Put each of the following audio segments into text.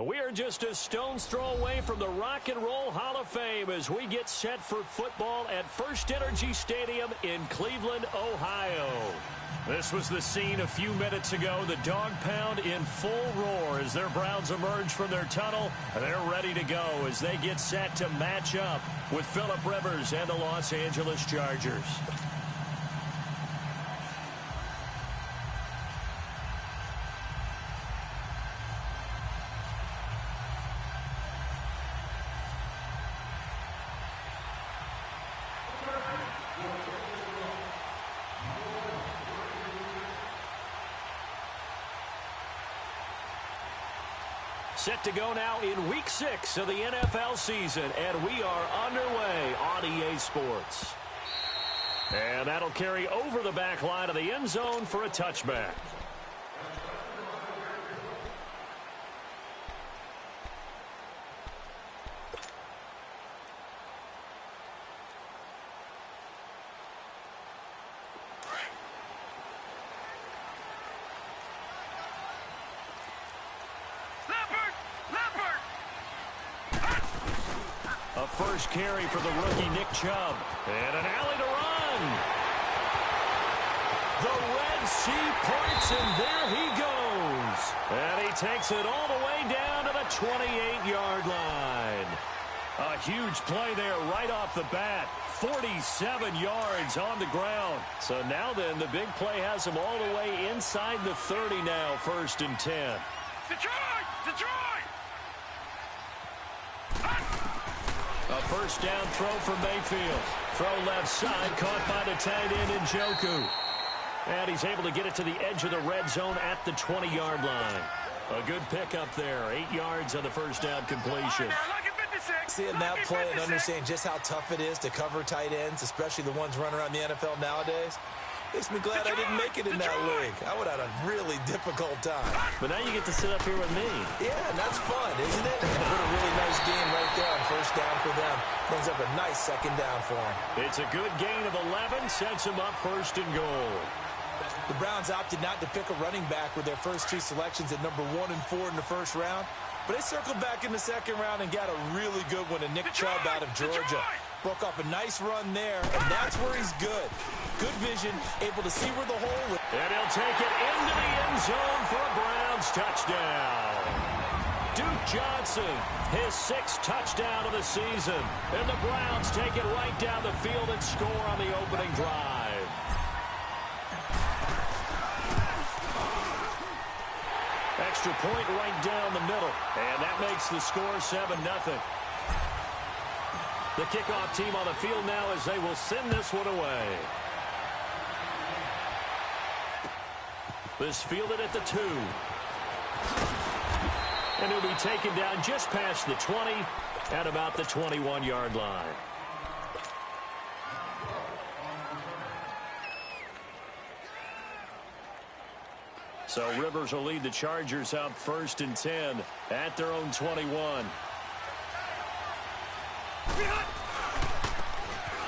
We are just a stone's throw away from the Rock and Roll Hall of Fame as we get set for football at First Energy Stadium in Cleveland, Ohio. This was the scene a few minutes ago. The dog pound in full roar as their Browns emerge from their tunnel. They're ready to go as they get set to match up with Phillip Rivers and the Los Angeles Chargers. Set to go now in Week 6 of the NFL season, and we are underway on EA Sports. And that'll carry over the back line of the end zone for a touchback. A first carry for the rookie Nick Chubb. And an alley to run. The Red Sea parts, and there he goes. And he takes it all the way down to the 28-yard line. A huge play there right off the bat. 47 yards on the ground. So now then, the big play has him all the way inside the 30 now, 1st and 10. Detroit! Detroit! A first down throw for Mayfield. Throw left side, caught by the tight end Njoku. And he's able to get it to the edge of the red zone at the 20-yard line. A good pickup there. 8 yards on the first down completion. Seeing that play and understanding just how tough it is to cover tight ends, especially the ones running around the NFL nowadays, makes me glad I didn't make it in that league. I would have had a really difficult time. But now you get to sit up here with me. Yeah, and that's fun, isn't it? And a really nice game right there on first down for them. Brings up a nice second down for them. It's a good gain of 11. Sets them up 1st and goal. The Browns opted not to pick a running back with their first 2 selections at number 1 and 4 in the first round. But they circled back in the second round and got a really good one to Nick Chubb out of Georgia. Broke off a nice run there, and that's where he's good. Good vision, able to see where the hole is. And he'll take it into the end zone for a Browns touchdown. Duke Johnson, his 6th touchdown of the season. And the Browns take it right down the field and score on the opening drive. Extra point right down the middle. And that makes the score 7-0. The kickoff team on the field now as they will send this one away. This fielded at the 2. And he'll be taken down just past the 20 at about the 21-yard line. So Rivers will lead the Chargers up 1st and 10 at their own 21.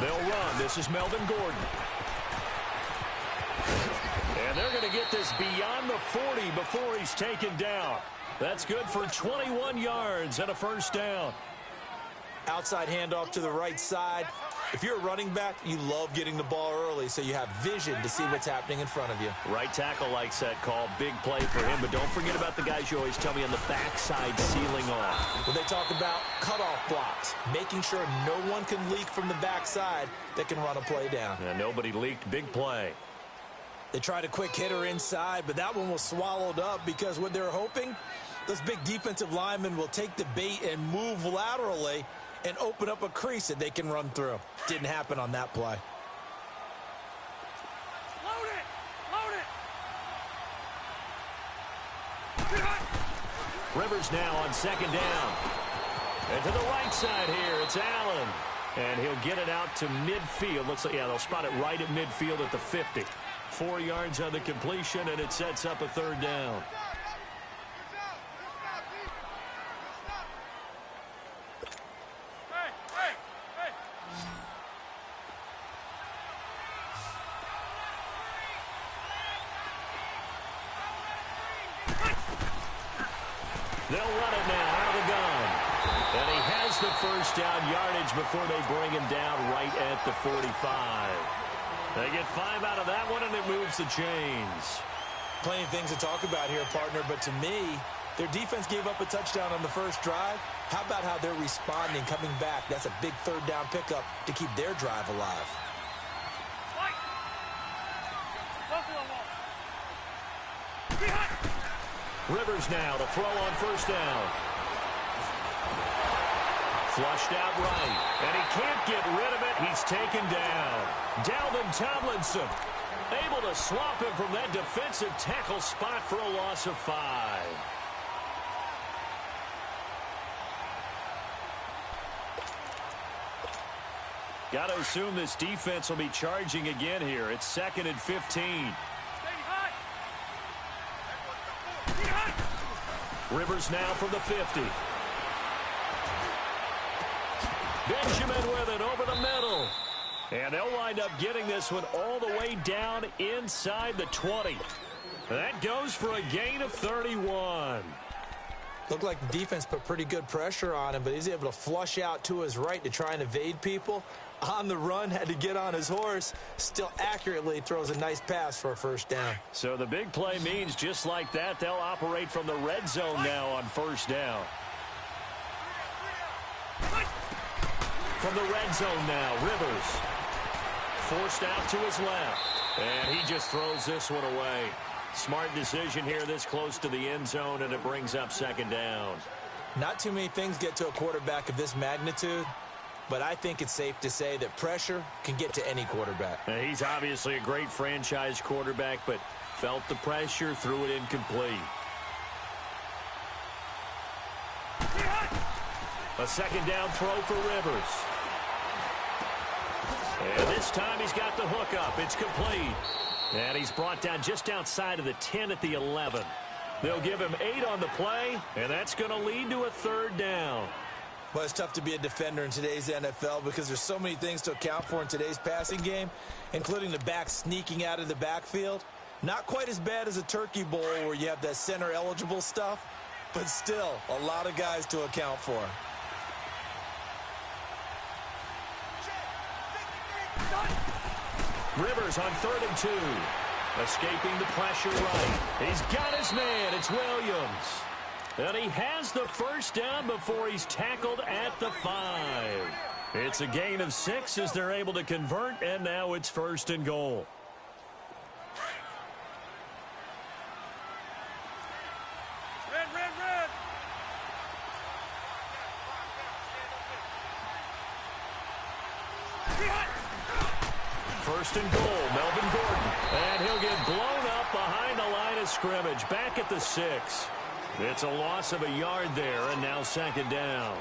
They'll run. This is Melvin Gordon. And they're going to get this beyond the 40 before he's taken down. That's good for 21 yards and a first down. Outside handoff to the right side. If you're a running back, you love getting the ball early so you have vision to see what's happening in front of you. Right tackle likes that call. Big play for him, but don't forget about the guys you always tell me on the backside sealing off. When they talk about cutoff blocks, making sure no one can leak from the backside that can run a play down. And nobody leaked. Big play. They tried a quick hitter inside, but that one was swallowed up because what they're hoping, those big defensive linemen will take the bait and move laterally and open up a crease that they can run through. Didn't happen on that play. Load it! Load it! Rivers now on 2nd down. And to the right side here, it's Allen. And he'll get it out to midfield. Looks like, yeah, they'll spot it right at midfield at the 50. 4 yards on the completion, and it sets up a 3rd down. They'll run it now out of the gun. And he has the first down yardage before they bring him down right at the 45. They get 5 out of that one, and it moves the chains. Plenty of things to talk about here, partner, but to me, their defense gave up a touchdown on the first drive. How about how they're responding, coming back? That's a big third down pickup to keep their drive alive. Rivers now to throw on first down. Flushed out right, and he can't get rid of it. He's taken down. Dalvin Tomlinson able to swap him from that defensive tackle spot for a loss of 5. Got to assume this defense will be charging again here. It's 2nd and 15. Rivers now from the 50. Benjamin with it over the middle. And they'll wind up getting this one all the way down inside the 20. That goes for a gain of 31. Looked like the defense put pretty good pressure on him, but he's able to flush out to his right to try and evade people. On the run, had to get on his horse. Still accurately throws a nice pass for a first down. So the big play means just like that, they'll operate from the red zone now on first down. From the red zone now, Rivers. Forced out to his left. And he just throws this one away. Smart decision here this close to the end zone, and it brings up 2nd down. Not too many things get to a quarterback of this magnitude, but I think it's safe to say that pressure can get to any quarterback. Now, he's obviously a great franchise quarterback, but felt the pressure, threw it incomplete. A 2nd down throw for Rivers. And this time he's got the hook up. It's complete. And he's brought down just outside of the 10 at the 11. They'll give him 8 on the play, and that's going to lead to a 3rd down. Well, it's tough to be a defender in today's NFL because there's so many things to account for in today's passing game, including the back sneaking out of the backfield. Not quite as bad as a turkey bowl where you have that center-eligible stuff, but still a lot of guys to account for. Rivers on 3rd and 2. Escaping the pressure right. He's got his man. It's Williams. And he has the first down before he's tackled at the 5. It's a gain of 6 as they're able to convert, and now it's 1st and goal. Red, red, red. First and goal, Melvin Gordon. And he'll get blown up behind the line of scrimmage, back at the 6. It's a loss of a yard there, and now 2nd down.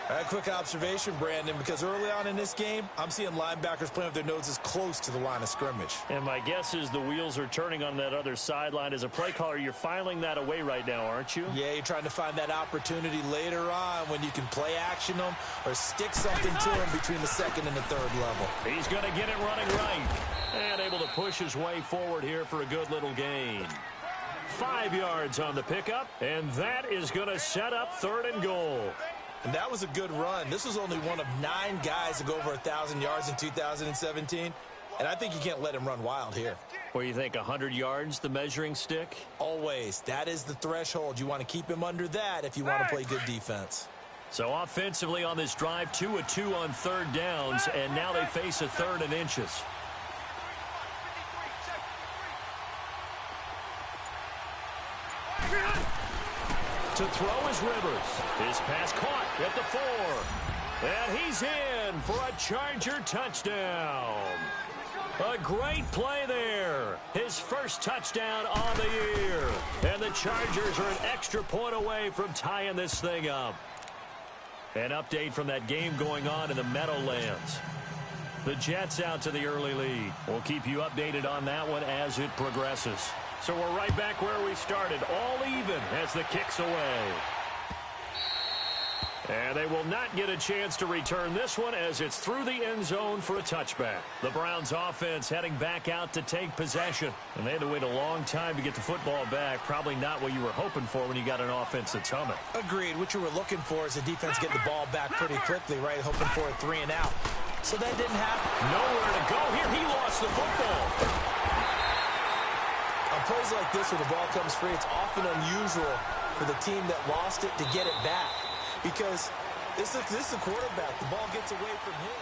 A quick observation, Brandon, because early on in this game, I'm seeing linebackers playing with their noses close to the line of scrimmage. And my guess is the wheels are turning on that other sideline. As a play caller, you're filing that away right now, aren't you? Yeah, you're trying to find that opportunity later on when you can play action them or stick something to them between the 2nd and the 3rd level. He's going to get it running right. And able to push his way forward here for a good little gain. 5 yards on the pickup, and that is going to set up 3rd and goal. And that was a good run. This was only one of 9 guys to go over 1,000 yards in 2017. And I think you can't let him run wild here. What do you think, 100 yards, the measuring stick? Always. That is the threshold. You want to keep him under that if you want to play good defense. So offensively on this drive, 2 of 2 on 3rd downs, and now they face a 3rd and inches. To throw is Rivers. His pass caught at the 4. And he's in for a Charger touchdown. A great play there. His first touchdown on the year. And the Chargers are an extra point away from tying this thing up. An update from that game going on in the Meadowlands. The Jets out to the early lead. We'll keep you updated on that one as it progresses. So we're right back where we started, all even as the kick's away. And they will not get a chance to return this one as it's through the end zone for a touchback. The Browns offense heading back out to take possession. And they had to wait a long time to get the football back. Probably not what you were hoping for when you got an offense that's humming. Agreed. What you were looking for is the defense getting the ball back pretty quickly, right? Hoping for a 3-and-out. So that didn't happen. Nowhere to go here. He lost the football. On plays like this where the ball comes free, it's often unusual for the team that lost it to get it back. Because this is the quarterback. The ball gets away from him.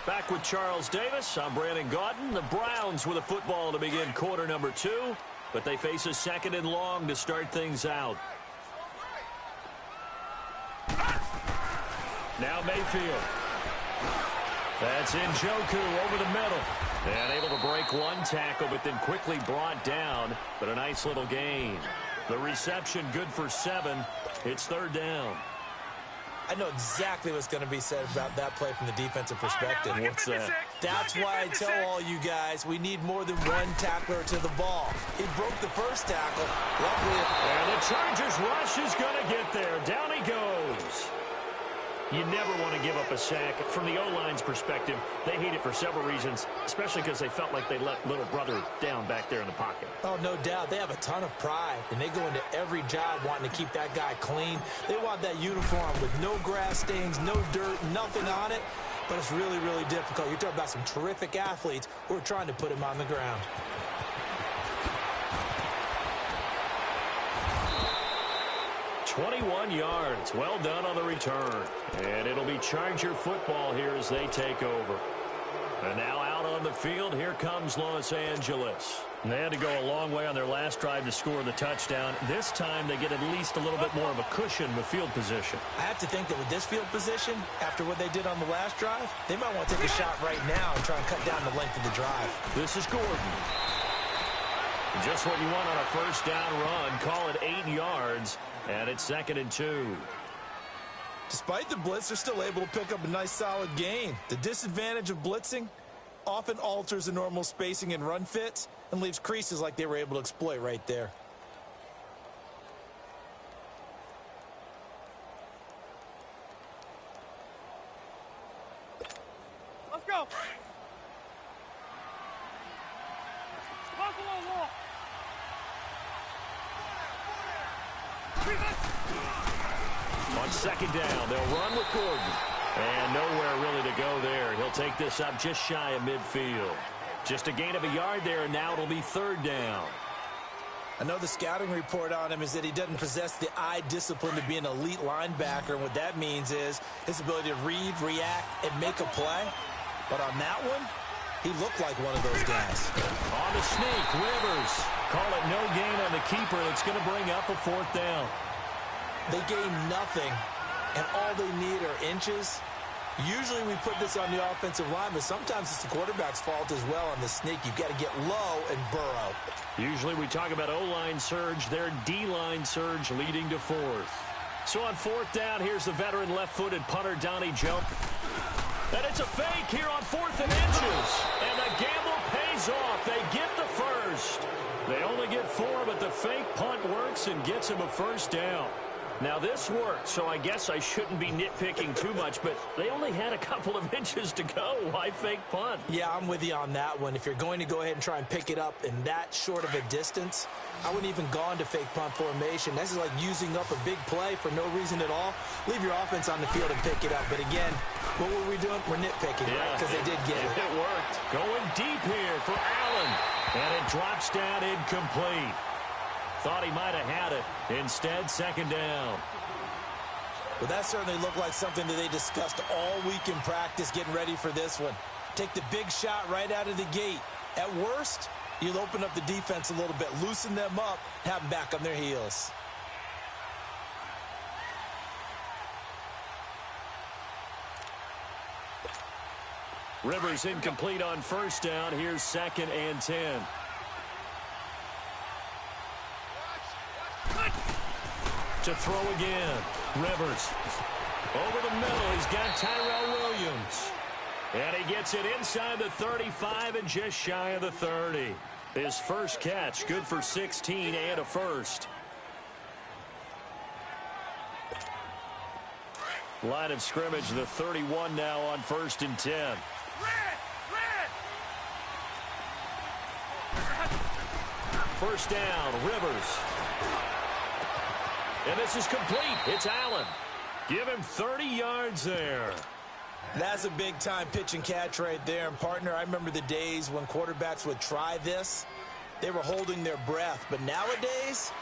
Back with Charles Davis. I'm Brandon Gaudin. The Browns with a football to begin quarter number 2. But they face a 2nd and long to start things out. Now Mayfield. That's Njoku over the middle. And able to break one tackle, but then quickly brought down. But a nice little gain. The reception good for 7. It's 3rd down. I know exactly what's going to be said about that play from the defensive perspective. What's that? That's why I tell all you guys we need more than one tackler to the ball. He broke the first tackle. Luckily, and the Chargers rush is going to get there. Down he goes. You never want to give up a sack. From the O-line's perspective, they hate it for several reasons, especially because they felt like they let little brother down back there in the pocket. Oh, no doubt. They have a ton of pride, and they go into every job wanting to keep that guy clean. They want that uniform with no grass stains, no dirt, nothing on it, but it's really, really difficult. You're talking about some terrific athletes who are trying to put him on the ground. 21 yards. Well done on the return. And it'll be Charger football here as they take over. And now out on the field, here comes Los Angeles. And they had to go a long way on their last drive to score the touchdown. This time they get at least a little bit more of a cushion with field position. I have to think that with this field position, after what they did on the last drive, they might want to take a shot right now and try and cut down the length of the drive. This is Gordon. Just what you want on a first down run. Call it 8 yards. And it's 2nd and 2. Despite the blitz, they're still able to pick up a nice solid gain. The disadvantage of blitzing often alters the normal spacing and run fits and leaves creases like they were able to exploit right there. Let's go. Buffalo wall. On 2nd down, they'll run with Gordon. And nowhere really to go there. He'll take this up just shy of midfield. Just a gain of a yard there, and now it'll be 3rd down. I know the scouting report on him is that he doesn't possess the eye discipline to be an elite linebacker. And what that means is his ability to read, react, and make a play. But on that one, he looked like one of those guys. On the sneak, Rivers. Call it no gain on the keeper. That's going to bring up a 4th down. They gain nothing, and all they need are inches. Usually we put this on the offensive line, but sometimes it's the quarterback's fault as well on the sneak. You've got to get low and burrow. Usually we talk about O-line surge, their D-line surge leading to 4th. So on 4th down, here's the veteran left-footed punter, Donnie Jones. And it's a fake here on 4th and inches. And the gamble pays off. They get the first. They only get 4, but the fake punt works and gets him a 1st down. Now, this worked, so I guess I shouldn't be nitpicking too much, but they only had a couple of inches to go. Why fake punt? Yeah, I'm with you on that one. If you're going to go ahead and try and pick it up in that short of a distance, I wouldn't even gone to fake punt formation. This is like using up a big play for no reason at all. Leave your offense on the field and pick it up. But again, what were we doing? We're nitpicking, right? Because they did get it. It worked. Going deep here for Allen. And it drops down incomplete. Thought he might have had it. Instead, 2nd down. Well, that certainly looked like something that they discussed all week in practice getting ready for this one. Take the big shot right out of the gate. At worst, you'll open up the defense a little bit, loosen them up, have them back on their heels. Rivers incomplete on 1st down. Here's 2nd and 10. To throw again. Rivers. Over the middle. He's got Tyrell Williams. And he gets it inside the 35 and just shy of the 30. His first catch, good for 16 and a 1st. Line of scrimmage, the 31 now on 1st and 10. Red! First down, Rivers. And this is complete. It's Allen. Give him 30 yards there. That's a big-time pitch and catch right there. And, partner, I remember the days when quarterbacks would try this. They were holding their breath. But nowadays,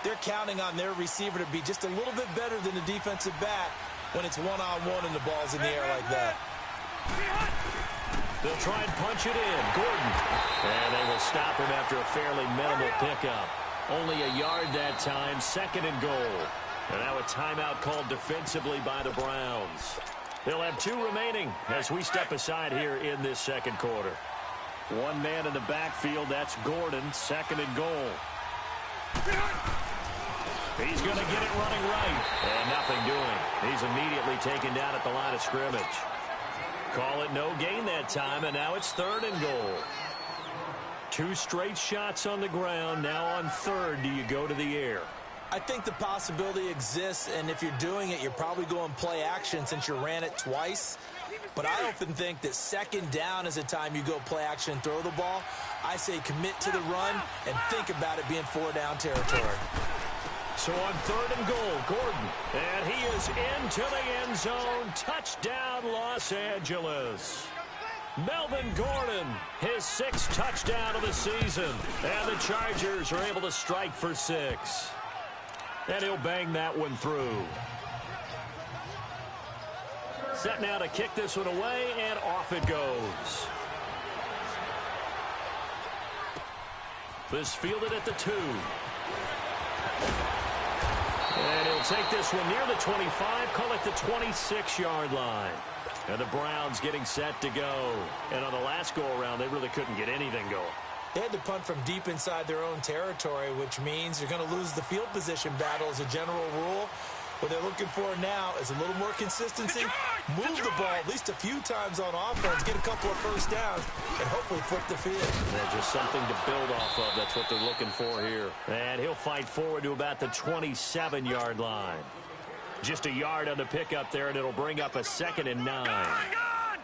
they're counting on their receiver to be just a little bit better than the defensive back when it's one-on-one and the ball's in the air like that. They'll try and punch it in. Gordon. And they will stop him after a fairly minimal pickup. Only a yard that time, 2nd and goal. And now a timeout called defensively by the Browns. They'll have 2 remaining as we step aside here in this 2nd quarter. One man in the backfield, that's Gordon, 2nd and goal. He's going to get it running right. And nothing doing. He's immediately taken down at the line of scrimmage. Call it no gain that time, and now it's 3rd and goal. 2 straight shots on the ground. Now on 3rd, do you go to the air? I think the possibility exists, and if you're doing it, you're probably going play action since you ran it twice. But I often think that 2nd down is a time you go play action and throw the ball. I say commit to the run and think about it being 4-down territory. So on 3rd and goal, Gordon. And he is into the end zone. Touchdown, Los Angeles. Melvin Gordon, his 6th touchdown of the season. And the Chargers are able to strike for 6. And he'll bang that one through. Set now to kick this one away, and off it goes. This fielded at the 2. And he'll take this one near the 25, call it the 26-yard line. And the Browns getting set to go. And on the last go-around, they really couldn't get anything going. They had to punt from deep inside their own territory, which means you're going to lose the field position battle as a general rule. What they're looking for now is a little more consistency, move the ball at least a few times on offense, get a couple of first downs, and hopefully flip the field. Yeah, just something to build off of. That's what they're looking for here. And he'll fight forward to about the 27-yard line. Just a yard on the pickup there, and it'll bring up a 2nd and 9. Gone!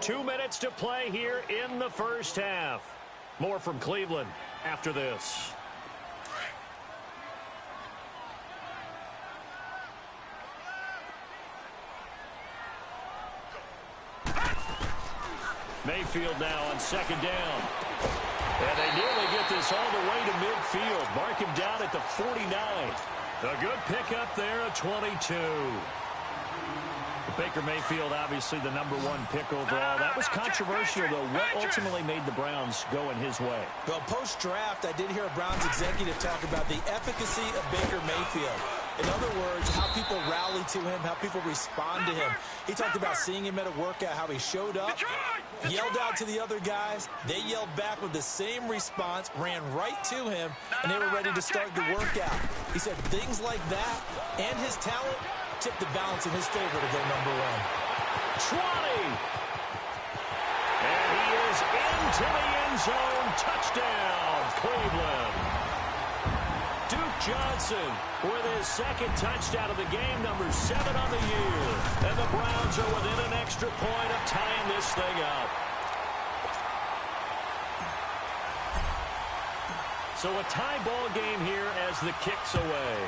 2 minutes to play here in the first half. More from Cleveland after this. Mayfield now on 2nd down. And they nearly get this all the way to midfield. Mark him down at the 49. A good pickup there at 22. Baker Mayfield, obviously the #1 pick overall. That was controversial, though. What ultimately made the Browns go in his way? Well, post-draft, I did hear a Browns executive talk about the efficacy of Baker Mayfield. In other words, how people rally to him, how people respond to him. He talked about seeing him at a workout, how he showed up, yelled out to the other guys. They yelled back with the same response, ran right to him, and they were ready to start the workout. He said things like that and his talent tipped the balance in his favor to go #1. 20. And he is into the end zone. Touchdown, Cleveland. Duke Johnson with his 2nd touchdown of the game, #7 on the year. And the Browns are within an extra point of tying this thing up. So a tie ball game here as the kick's away.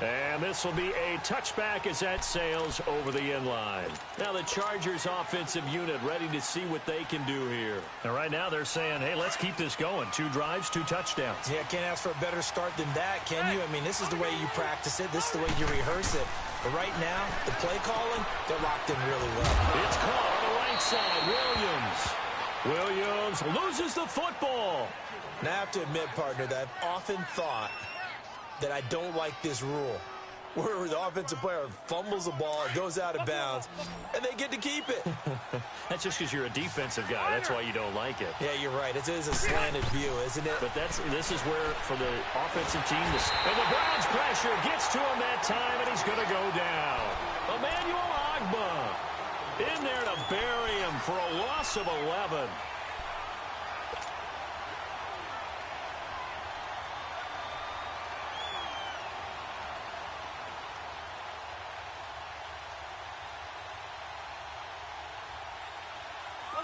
And this will be a touchback as that sails over the end line. Now the Chargers offensive unit ready to see what they can do here. And right now they're saying, hey, let's keep this going. 2 drives, 2 touchdowns. Yeah, can't ask for a better start than that, can you? I mean, this is the way you practice it. This is the way you rehearse it. But right now, the play calling, they're locked in really well. It's caught on the right side. Williams loses the football. Now, I have to admit, partner, that I've often thought that I don't like this rule, where the offensive player fumbles the ball, it goes out of bounds, and they get to keep it. That's just because you're a defensive guy. That's why you don't like it. Yeah, you're right. It is a slanted view, isn't it? But this is where, for the offensive team, and the Browns pressure gets to him that time, and he's going to go down. Emmanuel Ogbah. In there to bury him for a loss of 11.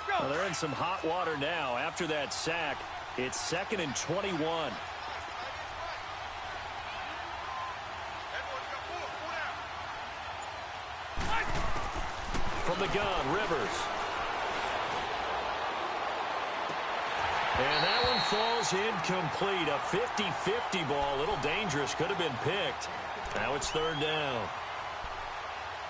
Well, they're in some hot water now. After that sack, it's 2nd and 21. From the gun, Rivers. And that one falls incomplete. A 50-50 ball. A little dangerous. Could have been picked. Now it's 3rd down.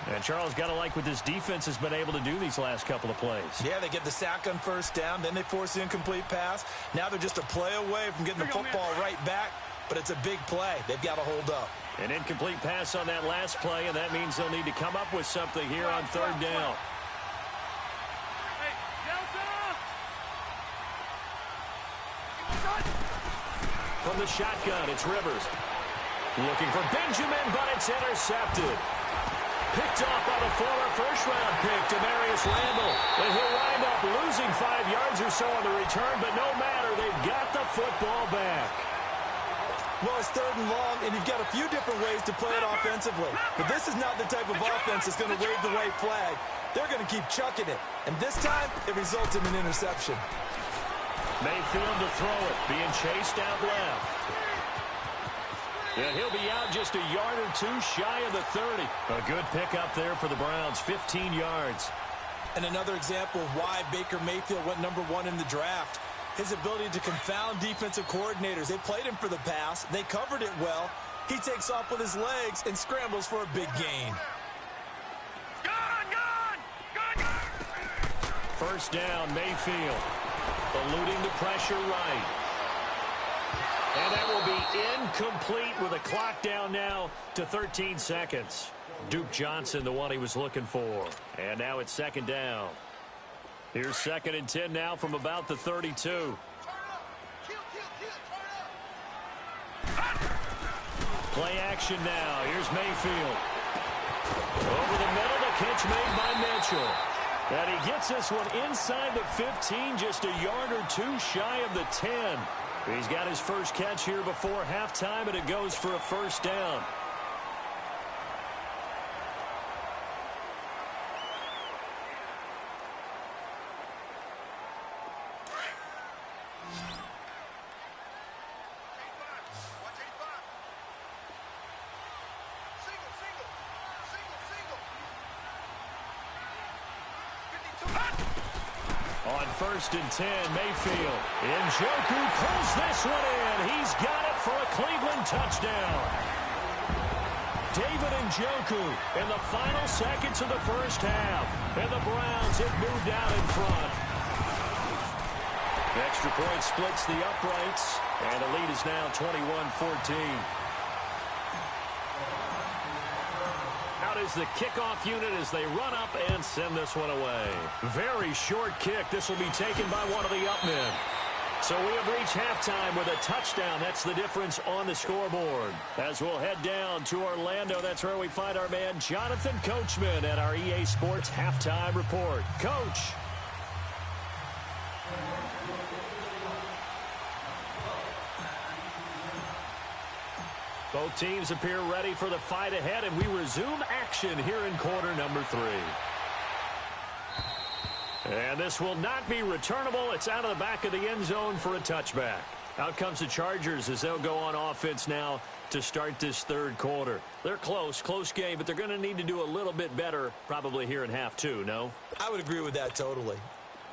And Charles, got to like what this defense has been able to do these last couple of plays. Yeah, they get the sack on 1st down. Then they force the incomplete pass. Now they're just a play away from getting the football right back. But it's a big play. They've got to hold up. An incomplete pass on that last play, and that means they'll need to come up with something here on 3rd down. From the shotgun, it's Rivers. Looking for Benjamin, but it's intercepted. Picked off by the former first-round pick, Demarius Randall. And he'll wind up losing 5 yards or so on the return, but no matter, they've got the football back. Well, it's 3rd and long, and you've got a few different ways to play it offensively. But this is not the type of offense that's going to wave the white flag. They're going to keep chucking it. And this time, it results in an interception. Mayfield to throw it, being chased out left. And he'll be out just a yard or two shy of the 30. A good pickup there for the Browns, 15 yards. And another example of why Baker Mayfield went #1 in the draft. His ability to confound defensive coordinators. They played him for the pass. They covered it well. He takes off with his legs and scrambles for a big gain. First down, Mayfield. Eluding the pressure right. And that will be incomplete with a clock down now to 13 seconds. Duke Johnson, the one he was looking for. And now it's 2nd down. Here's 2nd and 10 now from about the 32. Play action now. Here's Mayfield. Over the middle, the catch made by Mitchell. And he gets this one inside the 15, just a yard or two shy of the 10. He's got his first catch here before halftime, and it goes for a 1st down. On 1st and 10, Mayfield. Njoku pulls this one in. He's got it for a Cleveland touchdown. David Njoku in the final seconds of the 1st half. And the Browns have moved out in front. The extra point splits the uprights. And the lead is now 21-14. Out is the kickoff unit as they run up and send this one away. Very short kick. This will be taken by one of the up men. So we have reached halftime with a touchdown. That's the difference on the scoreboard. As we'll head down to Orlando, that's where we find our man Jonathan Coachman at our EA Sports Halftime Report. Coach. Both teams appear ready for the fight ahead, and we resume action here in quarter number 3. And this will not be returnable. It's out of the back of the end zone for a touchback. Out comes the Chargers as they'll go on offense now to start this 3rd quarter. They're close game, but they're going to need to do a little bit better probably here in half 2, no? I would agree with that totally.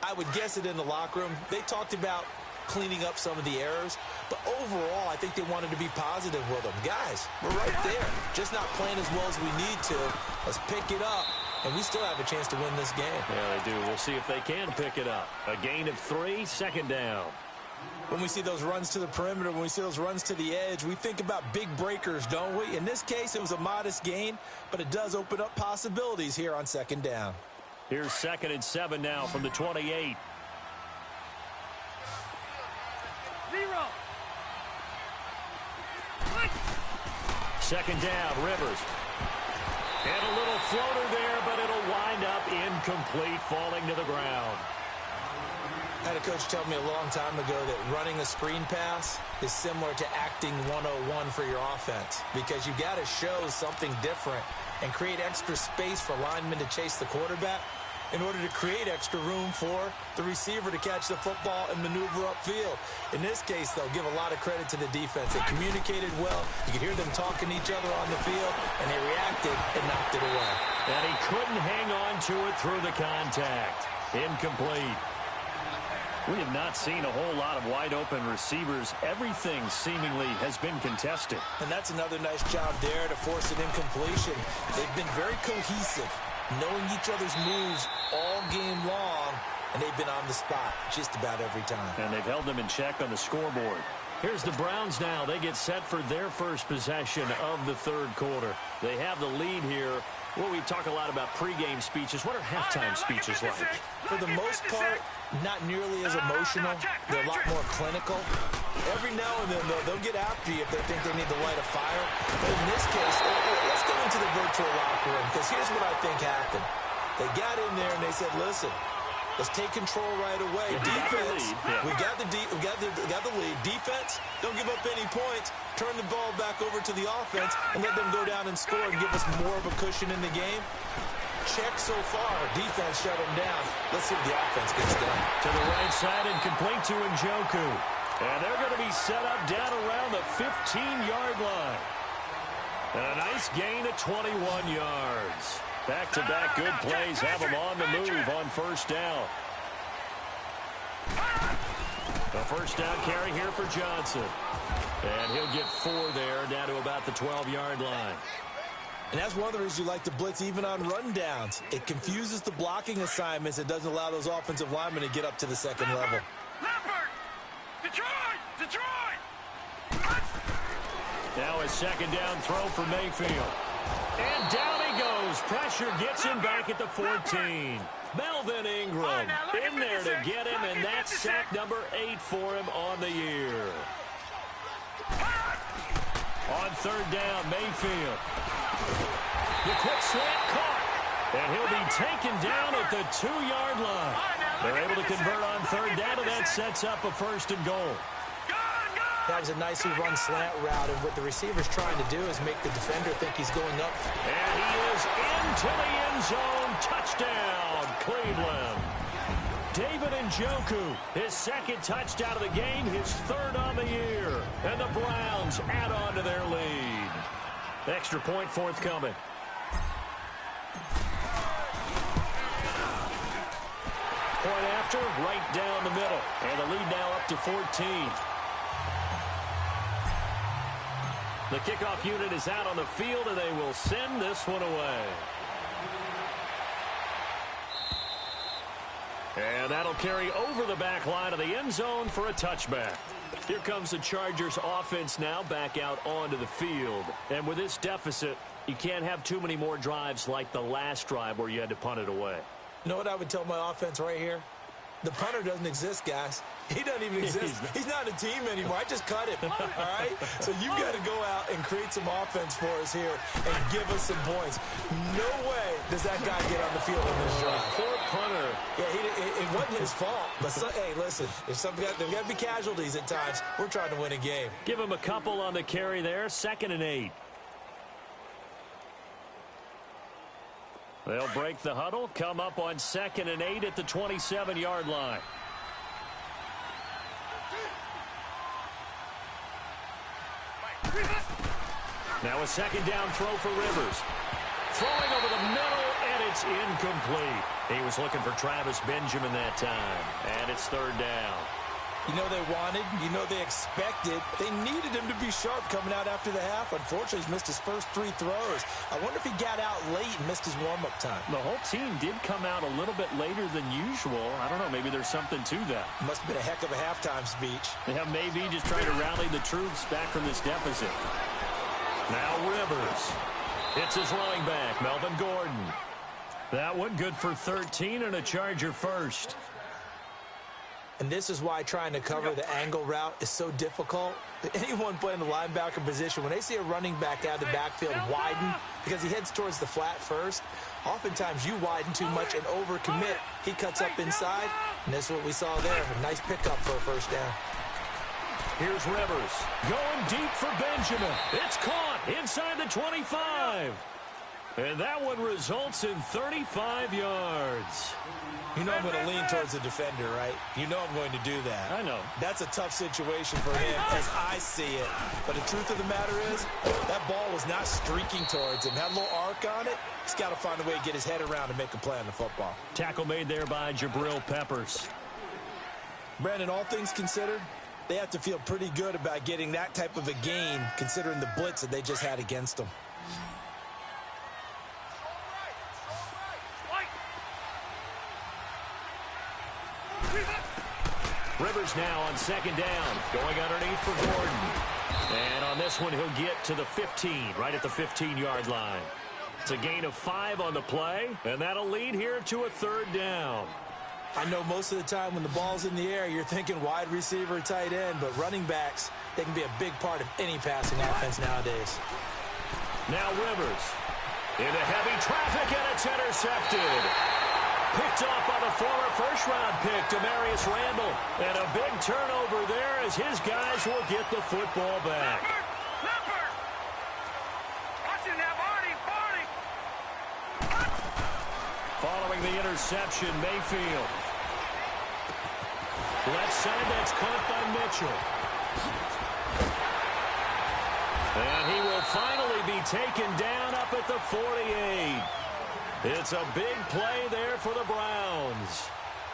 I would guess it in the locker room. They talked about cleaning up some of the errors, but overall I think they wanted to be positive with them. Guys, we're right there, just not playing as well as we need to. Let's pick it up, and we still have a chance to win this game. Yeah, they do. We'll see if they can pick it up. A gain of 3, 2nd down. When we see those runs to the perimeter, when we see those runs to the edge, we think about big breakers, don't we? In this case, it was a modest gain, but it does open up possibilities here on 2nd down. Here's 2nd and 7 now from the 28. 2nd down, Rivers. And a little floater there, but it'll wind up incomplete, falling to the ground. I had a coach tell me a long time ago that running a screen pass is similar to acting 101 for your offense, because you got to show something different and create extra space for linemen to chase the quarterback in order to create extra room for the receiver to catch the football and maneuver upfield. In this case, they'll give a lot of credit to the defense. They communicated well. You could hear them talking to each other on the field, and they reacted and knocked it away. And he couldn't hang on to it through the contact. Incomplete. We have not seen a whole lot of wide-open receivers. Everything seemingly has been contested. And that's another nice job there to force an incompletion. They've been very cohesive, knowing each other's moves all game long, and they've been on the spot just about every time. And they've held them in check on the scoreboard. Here's the Browns now. They get set for their first possession of the third quarter. They have the lead here. Well, we talk a lot about pregame speeches. What are halftime speeches like? For the most part, not nearly as emotional. They're a lot more clinical. Every now and then, though, they'll get after you if they think they need to light a fire. But in this case, let's go into the virtual locker room, because here's what I think happened. They got in there and they said, listen, let's take control right away. Defense, we got the lead. Defense, don't give up any points. Turn the ball back over to the offense and let them go down and score and give us more of a cushion in the game. Check so far. Defense shut them down. Let's see if the offense gets done. To the right side and complete to Njoku. And they're going to be set up down around the 15-yard line. And a nice gain of 21 yards. Back-to-back good plays have them on the move on first down. The first down carry here for Johnson. And he'll get 4 there, down to about the 12-yard line. And that's one of the reasons you like to blitz even on rundowns. It confuses the blocking assignments. It doesn't allow those offensive linemen to get up to the second level. Now a second down throw for Mayfield. And down he goes. Pressure gets him back at the 14. Melvin Ingram in there to get him, and that's sack number 8 for him on the year. On third down, Mayfield. The quick slant caught. And he'll be taken down at the 2-yard line. They're able to convert on third down, and that sets up a first and goal. That was a nicely run slant route, and what the receiver's trying to do is make the defender think he's going up. And he is into the end zone. Touchdown, Cleveland. David Njoku, his second touchdown of the game, his third on the year. And the Browns add on to their lead. Extra point forthcoming. Point after, right down the middle. And the lead now up to 14. The kickoff unit is out on the field, and they will send this one away. And that'll carry over the back line of the end zone for a touchback. Here comes the Chargers offense now back out onto the field. And with this deficit, you can't have too many more drives like the last drive where you had to punt it away. You know what I would tell my offense right here? The punter doesn't exist, guys. He doesn't even exist. He's not a team anymore. I just cut him, all right? So you've got to go out and create some offense for us here and give us some points. No way does that guy get on the field in this drive. Poor punter. Yeah, it wasn't his fault. But, hey, listen, there's got to be casualties at times. We're trying to win a game. Give him a couple on the carry there. 2nd and 8. They'll break the huddle, come up on 2nd and 8 at the 27-yard line. Now a second down throw for Rivers. Throwing over the middle, and it's incomplete. He was looking for Travis Benjamin that time, and it's third down. You know they wanted, you know they expected. They needed him to be sharp coming out after the half. Unfortunately, he's missed his first 3 throws. I wonder if he got out late and missed his warm-up time. The whole team did come out a little bit later than usual. I don't know, maybe there's something to that. Must have been a heck of a halftime speech. Yeah, maybe just trying to rally the troops back from this deficit. Now Rivers. It's his running back, Melvin Gordon. That one good for 13 and a Charger first. And this is why trying to cover the angle route is so difficult. Anyone playing the linebacker position, when they see a running back out of the backfield widen because he heads towards the flat first, oftentimes you widen too much and overcommit. He cuts up inside, and that's what we saw there. A nice pickup for a first down. Here's Rivers going deep for Benjamin. It's caught inside the 25. And that one results in 35 yards. You know I'm going to lean towards the defender, right? You know I'm going to do that. I know. That's a tough situation for him as I see it. But the truth of the matter is, that ball was not streaking towards him. Had a little arc on it. He's got to find a way to get his head around and make a play on the football. Tackle made there by Jabril Peppers. Brandon, all things considered, they have to feel pretty good about getting that type of a gain considering the blitz that they just had against them. Rivers now on second down, going underneath for Gordon. And on this one, he'll get to the 15, right at the 15-yard line. It's a gain of 5 on the play, and that'll lead here to a third down. I know most of the time when the ball's in the air, you're thinking wide receiver, tight end, but running backs, they can be a big part of any passing offense nowadays. Now Rivers into heavy traffic, and it's intercepted. Picked off by the former first-round pick, Demarius Randall. And a big turnover there as his guys will get the football back. Following the interception, Mayfield. Left side, that's caught by Mitchell. And he will finally be taken down up at the 48. It's a big play there for the Browns.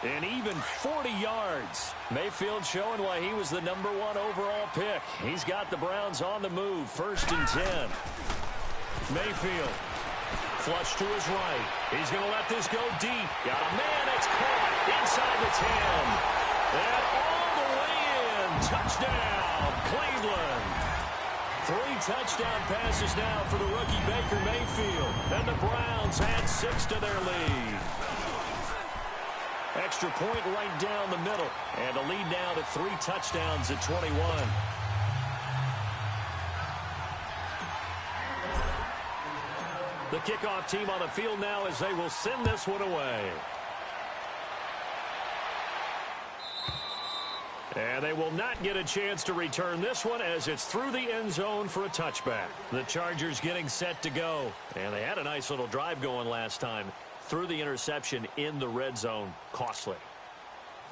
And even 40 yards. Mayfield showing why he was the #1 overall pick. He's got the Browns on the move, 1st and 10. Mayfield, flush to his right. He's going to let this go deep. Got a man, it's caught inside the 10. And all the way in. Touchdown, Cleveland. 3 touchdown passes now for the rookie Baker Mayfield. And the Browns add 6 to their lead. Extra point right down the middle. And a lead now to 3 touchdowns at 21. The kickoff team on the field now as they will send this one away. And they will not get a chance to return this one as it's through the end zone for a touchback. The Chargers getting set to go. And they had a nice little drive going last time. Through the interception in the red zone. Costly.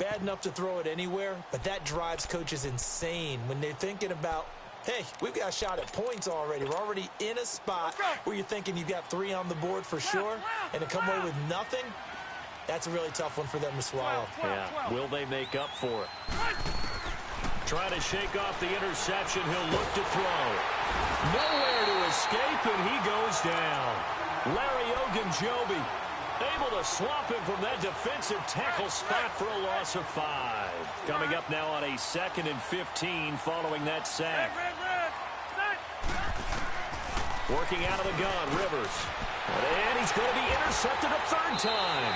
Bad enough to throw it anywhere, but that drives coaches insane when they're thinking about, hey, we've got a shot at points already. We're already in a spot where you're thinking you've got 3 on the board for sure, and to come away with nothing, that's a really tough one for them to swallow. Yeah, will they make up for it? Trying to shake off the interception. He'll look to throw. Nowhere to escape, and he goes down. Larry Ogunjobi able to swap him from that defensive tackle spot for a loss of 5. Coming up now on a 2nd and 15 following that sack. Working out of the gun, Rivers. And he's going to be intercepted a 3rd time.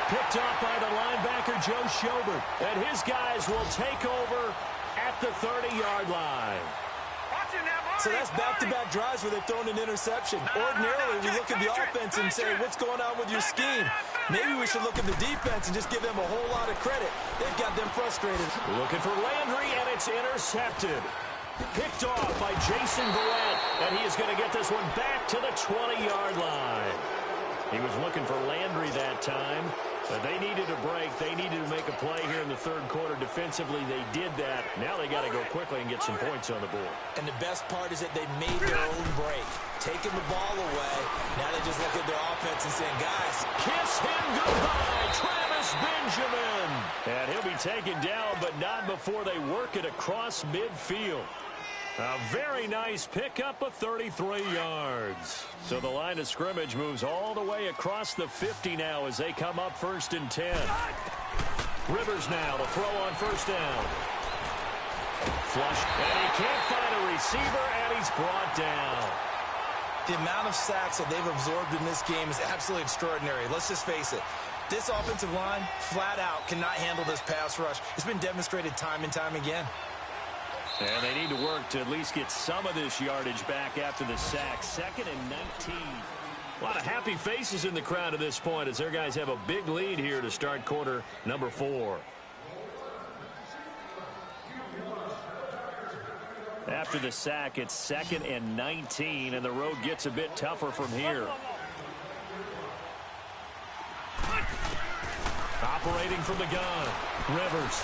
Picked off by the linebacker, Joe Schobert. And his guys will take over at the 30-yard line. So that's back-to-back drives where they've thrown an interception. Ordinarily, we look at the offense and say, what's going on with your scheme? Maybe we should look at the defense and just give them a whole lot of credit. They've got them frustrated. Looking for Landry, and it's intercepted. Picked off by Jason Verrett, and he is going to get this one back to the 20-yard line. He was looking for Landry that time. But they needed a break. They needed to make a play here in the 3rd quarter. Defensively, they did that. Now they got to go quickly and get some points on the board. And the best part is that they made their own break. Taking the ball away. Now they just look at their offense and saying, guys, kiss him goodbye, Travis Benjamin. And he'll be taken down, but not before they work it across midfield. A very nice pickup of 33 yards. So the line of scrimmage moves all the way across the 50 now as they come up 1st and 10. Rivers now to throw on 1st down. Flush, and he can't find a receiver, and he's brought down. The amount of sacks that they've absorbed in this game is absolutely extraordinary. Let's just face it. This offensive line, flat out, cannot handle this pass rush. It's been demonstrated time and time again. And they need to work to at least get some of this yardage back after the sack. 2nd and 19. A lot of happy faces in the crowd at this point as their guys have a big lead here to start quarter number 4. After the sack, it's 2nd and 19, and the road gets a bit tougher from here. Operating from the gun, Rivers.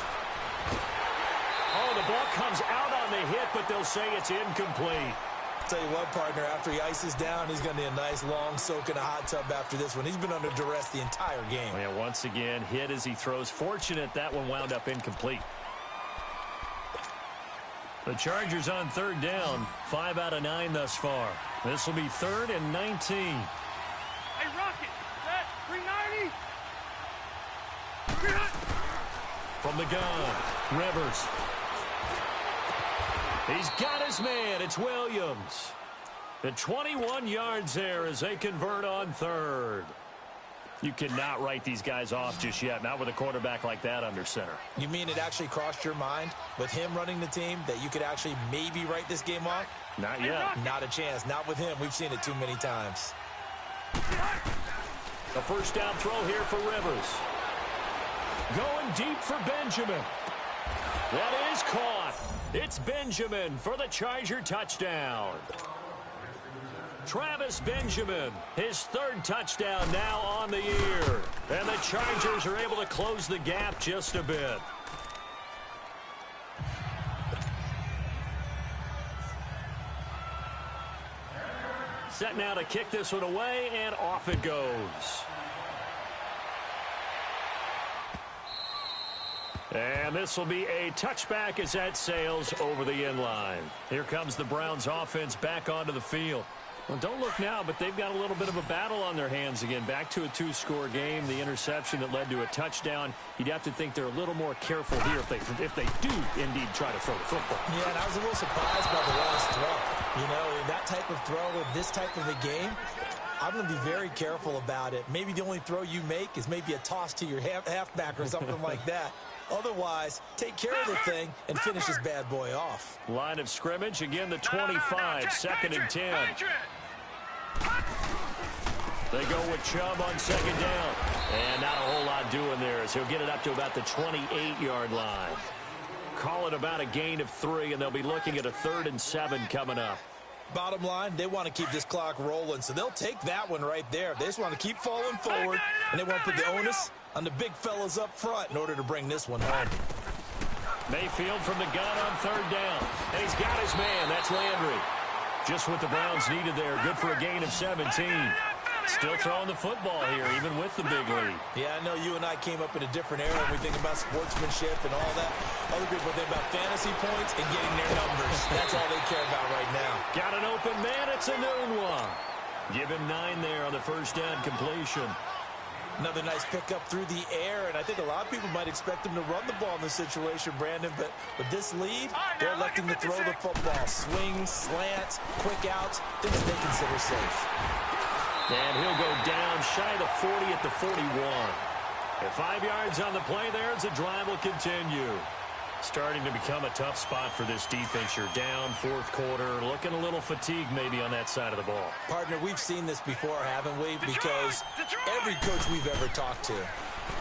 Oh, the ball comes out on the hit, but they'll say it's incomplete. I'll tell you what, partner, after he ices down, he's going to need a nice long soak in a hot tub after this one. He's been under duress the entire game. Yeah, once again, hit as he throws. Fortunate that one wound up incomplete. The Chargers on 3rd down, 5 out of 9 thus far. This will be 3rd and 19. Hey, Rocket, set, 390. From the gun, Rivers. He's got his man. It's Williams. The 21 yards there as they convert on 3rd. You cannot write these guys off just yet, not with a quarterback like that under center. You mean it actually crossed your mind with him running the team that you could actually maybe write this game off? Not yet. Not a chance. Not with him. We've seen it too many times. A first down throw here for Rivers. Going deep for Benjamin. That is caught. It's Benjamin for the Charger touchdown. Travis Benjamin, his 3rd touchdown now on the year. And the Chargers are able to close the gap just a bit. Set now to kick this one away, and off it goes. And this will be a touchback as that sails over the inline. Here comes the Browns offense back onto the field. Well, don't look now, but they've got a little bit of a battle on their hands again. Back to a 2-score game. The interception that led to a touchdown. You'd have to think they're a little more careful here if they do indeed try to throw the football. Yeah, and I was a little surprised by the last throw. You know, that type of throw with this type of a game, I'm going to be very careful about it. Maybe the only throw you make is maybe a toss to your halfback or something like that. Otherwise, take care of the thing and finish this bad boy off. Line of scrimmage, again the 25, 2nd and 10. They go with Chubb on 2nd down. And not a whole lot doing there as he'll get it up to about the 28-yard line. Call it about a gain of 3, and they'll be looking at a 3rd and 7 coming up. Bottom line, they want to keep this clock rolling, so they'll take that one right there. They just want to keep falling forward, and they want to put the onus on the big fellas up front in order to bring this one home. Mayfield from the gun on 3rd down. And he's got his man. That's Landry. Just what the Browns needed there. Good for a gain of 17. Still throwing the football here, even with the big lead. Yeah, I know you and I came up in a different era. We think about sportsmanship and all that. Other people think about fantasy points and getting their numbers. That's all they care about right now. Got an open man. It's a new one. Give him 9 there on the first down completion. Another nice pickup through the air, and I think a lot of people might expect him to run the ball in this situation, Brandon, but with this lead, they're electing to throw the football. Swings, slants, quick outs, things they consider safe. And he'll go down shy of the 40 at the 41. At 5 yards on the play there as the drive will continue. Starting to become a tough spot for this defense. You're down 4th quarter, looking a little fatigued maybe on that side of the ball. Partner, we've seen this before, haven't we? Because every coach we've ever talked to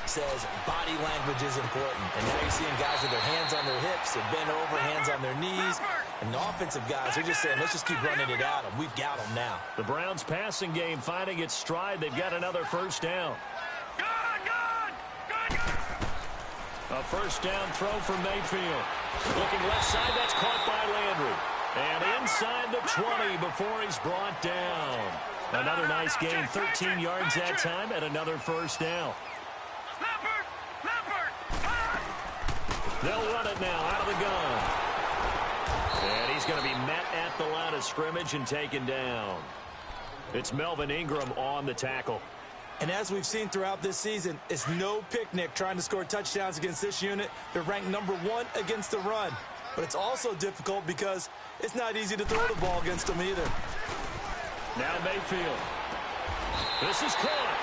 says body language is important. And now you're seeing guys with their hands on their hips, they're bent over, hands on their knees. And the offensive guys are just saying, let's just keep running it at them. We've got them now. The Browns passing game finding its stride. They've got another first down. A first down throw for Mayfield. Looking left side, that's caught by Landry. And inside the 20 before he's brought down. Another nice gain, 13 yards that time, and another first down. They'll run it now out of the gun. And he's going to be met at the line of scrimmage and taken down. It's Melvin Ingram on the tackle. And as we've seen throughout this season, it's no picnic trying to score touchdowns against this unit. They're ranked #1 against the run. But it's also difficult because it's not easy to throw the ball against them either. Now Mayfield. This is caught.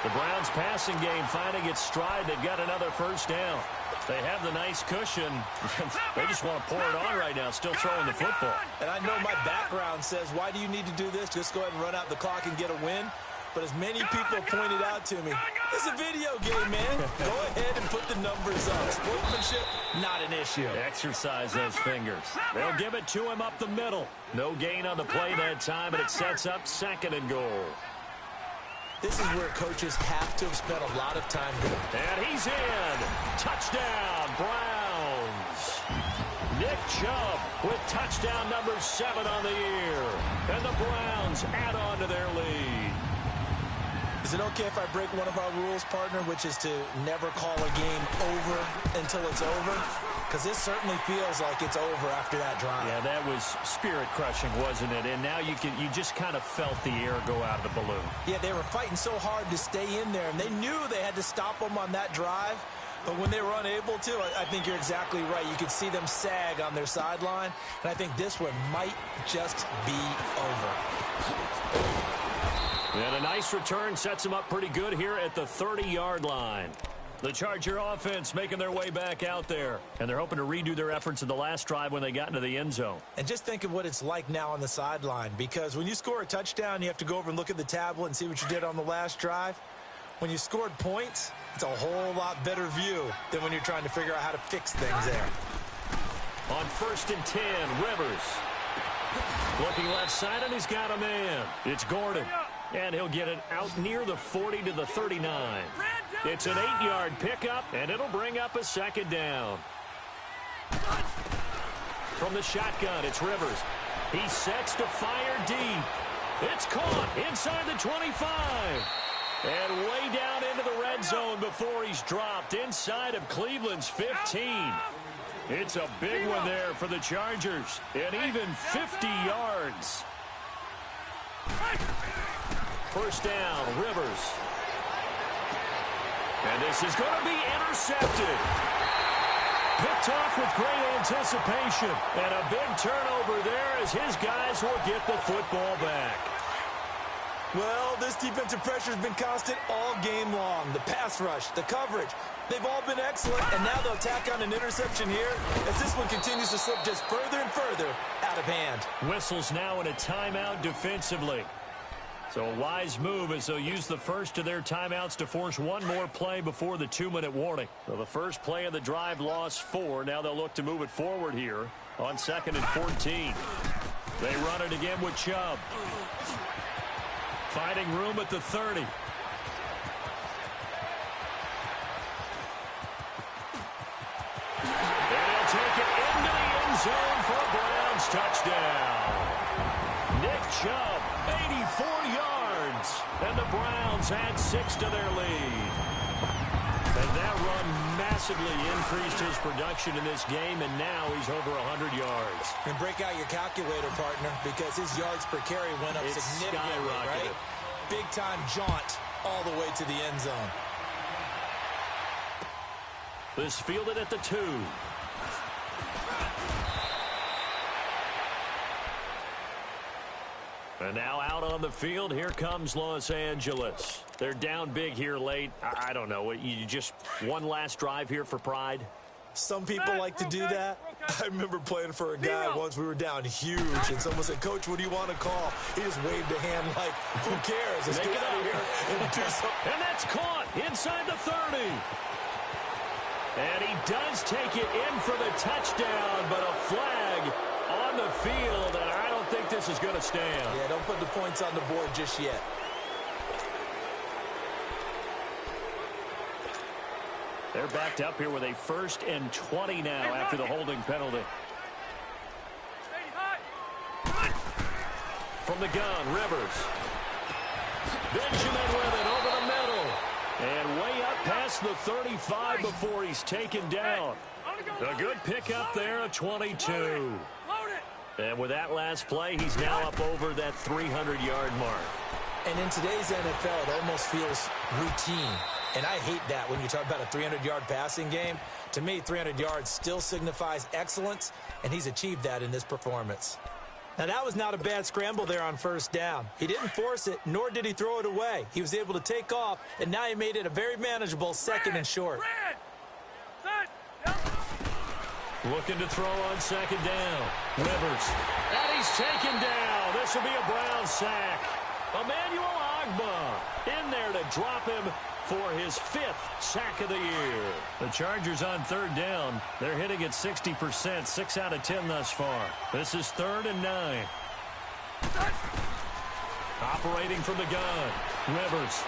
The Browns passing game finding its stride. They've got another first down. They have the nice cushion. They just want to pour it on right now, still throwing the football. And I know my background says, why do you need to do this? Just go ahead and run out the clock and get a win. But as many people pointed out to me, it's a video game, man. Go ahead and put the numbers up. Sportsmanship, not an issue. Exercise those fingers. They'll give it to him up the middle. No gain on the play that time, and it sets up 2nd and goal. This is where coaches have to have spent a lot of time doing. And he's in. Touchdown, Browns. Nick Chubb with touchdown number 7 on the year. And the Browns add on to their lead. Is it okay if I break one of our rules, partner, which is to never call a game over until it's over? Because this certainly feels like it's over after that drive. Yeah, that was spirit-crushing, wasn't it? And now you just kind of felt the air go out of the balloon. Yeah, they were fighting so hard to stay in there, and they knew they had to stop them on that drive. But when they were unable to, I think you're exactly right. You could see them sag on their sideline, and I think this one might just be over. And a nice return sets them up pretty good here at the 30-yard line. The Charger offense making their way back out there. And they're hoping to redo their efforts in the last drive when they got into the end zone. And just think of what it's like now on the sideline. Because when you score a touchdown, you have to go over and look at the tablet and see what you did on the last drive. When you scored points, it's a whole lot better view than when you're trying to figure out how to fix things there. On 1st and 10, Rivers. Looking left side, and he's got a man. It's Gordon. And he'll get it out near the 40 to the 39. It's an 8-yard pickup, and it'll bring up a 2nd down. From the shotgun, it's Rivers. He sets to fire deep. It's caught inside the 25. And way down into the red zone before he's dropped inside of Cleveland's 15. It's a big one there for the Chargers. And even 50 yards. First down, Rivers. And this is going to be intercepted. Picked off with great anticipation. And a big turnover there as his guys will get the football back. Well, this defensive pressure has been constant all game long. The pass rush, the coverage, they've all been excellent. And now they'll tack on an interception here as this one continues to slip just further and further out of hand. Whistles now in a timeout defensively. So a wise move as they'll use the first of their timeouts to force one more play before the 2-minute warning. So the first play of the drive lost 4. Now they'll look to move it forward here on 2nd and 14. They run it again with Chubb. Finding room at the 30. And he'll take it into the end zone for a Browns touchdown. Nick Chubb, 84 yards. And the Browns add 6 to their lead. And that run massively increased his production in this game, and now he's over 100 yards. And break out your calculator, partner, because his yards per carry went up significantly, right? Big-time jaunt all the way to the end zone. This fielded at the 2. And now out on the field, here comes Los Angeles. They're down big here late. I don't know. You just one last drive here for pride? Some people like to do that. I remember playing for a guy once. We were down huge, and someone said, "Coach, what do you want to call?" He just waved a hand like, who cares? Let's get out of here and do something. And that's caught inside the 30. And he does take it in for the touchdown, but a flag on the field, and I don't think this is going to stand. Yeah, don't put the points on the board just yet. They're backed up here with a 1st and 20 now after the holding penalty. From the gun, Rivers. Benjamin with it over the middle. And way up past the 35 before he's taken down. A good pickup there, a 22. And with that last play, he's now up over that 300-yard mark. And in today's NFL, it almost feels routine. And I hate that when you talk about a 300-yard passing game. To me, 300 yards still signifies excellence, and he's achieved that in this performance. Now, that was not a bad scramble there on first down. He didn't force it, nor did he throw it away. He was able to take off, and now he made it a very manageable second and short. Looking to throw on second down. Rivers. And he's taken down. This will be a Brown sack. Emmanuel Ogbah in there to drop him for his 5th sack of the year. The Chargers on third down. They're hitting at 60%, 6 out of 10 thus far. This is 3rd and 9. Operating from the gun. Rivers.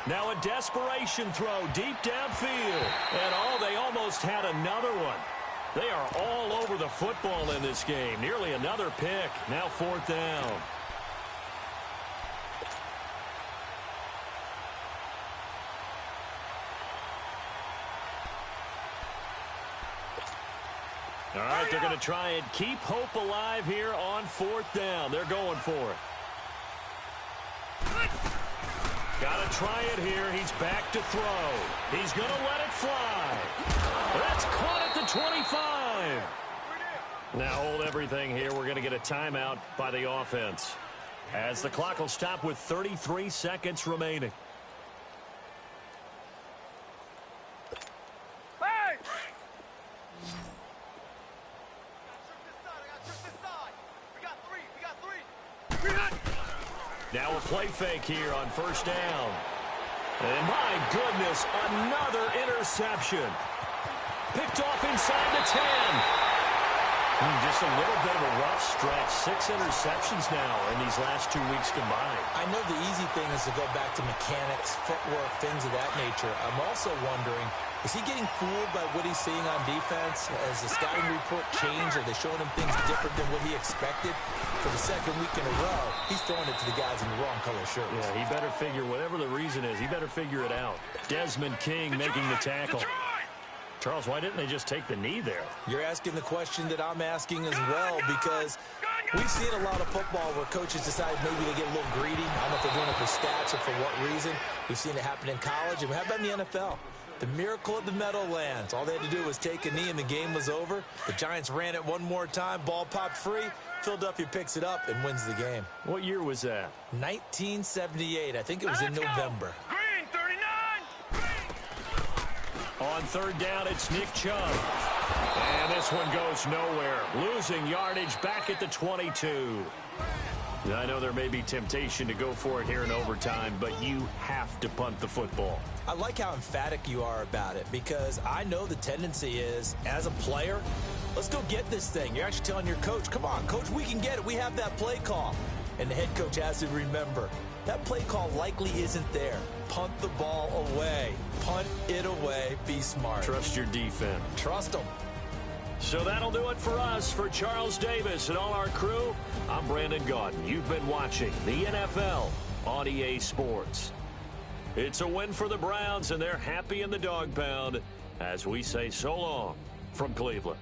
Now a desperation throw deep downfield. And they almost had another one. They are all over the football in this game. Nearly another pick. Now 4th down. All right, they're going to try and keep hope alive here on 4th down. They're going for it. Got to try it here. He's back to throw. He's going to let it fly. That's caught at the 25. Now hold everything here. We're going to get a timeout by the offense, as the clock will stop with 33 seconds remaining. Now a play fake here on first down. And my goodness, another interception. Picked off inside the 10. Just a little bit of a rough stretch. 6 interceptions now in these last 2 weeks combined. I know the easy thing is to go back to mechanics, footwork, things of that nature. I'm also wondering, is he getting fooled by what he's seeing on defense? Has the scouting report changed? Are they showing him things different than what he expected? For the 2nd week in a row, he's throwing it to the guys in the wrong color shirts. Yeah, he better figure, whatever the reason is, he better figure it out. Desmond King making the tackle. Charles, why didn't they just take the knee there? You're asking the question that I'm asking as well, because we've seen a lot of football where coaches decide maybe they get a little greedy. I don't know if they're doing it for stats or for what reason. We've seen it happen in college, and how about in the NFL? The miracle of the Meadowlands. All they had to do was take a knee, and the game was over. The Giants ran it one more time. Ball popped free. Philadelphia picks it up and wins the game. What year was that? 1978. I think it was in November. Green, 39. On third down, it's Nick Chubb. And this one goes nowhere. Losing yardage back at the 22. I know there may be temptation to go for it here in overtime, but you have to punt the football. I like how emphatic you are about it, because I know the tendency is, as a player, let's go get this thing. You're actually telling your coach, come on, coach, we can get it. We have that play call. And the head coach has to remember, that play call likely isn't there. Punt the ball away. Punt it away. Be smart. Trust your defense. Trust them. So that'll do it for us. For Charles Davis and all our crew, I'm Brandon Gaudin. You've been watching the NFL on EA Sports. It's a win for the Browns, and they're happy in the dog pound as we say so long from Cleveland.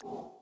You